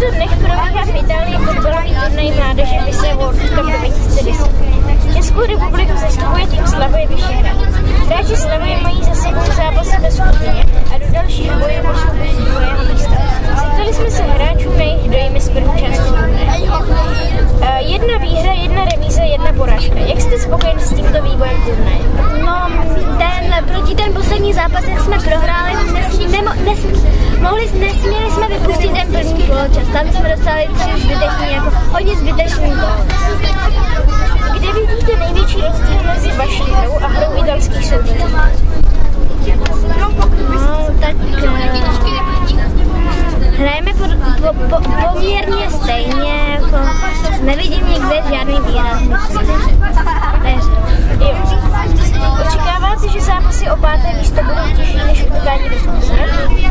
těchto dnech probíhá v Itálii fotbalový turnaj mládeže Vise World Cup 2010. Českou republiku zastupuje tým Slavie Vyšehrad. Hráči Slavie mají za sebou zápasy ve skupině a do dalších bojů postupují druhého místa. Zeptali jsme se hráčů na jejich dojmy z první části turnaje. Jedna výhra, jedna remíza, jedna porážka. Jak jste spokojen s tímto vývojem turnaje? No, proti ten poslední zápas, jak jsme prohráli, nesměli jsme vypustit ten první poločas. Tam jsme dostali 3 zbytečný, jako hodně zbytečný gól. Kde vidíte největší rozdíl mezi vaší hrou a hrou italských soupeřů? No, tak hrajeme poměrně stejně, jako nevidím nikde žádný výrazný. Očekáváte, že zápasy o 5. místo budou těžší než utkání ve Skutečnosti?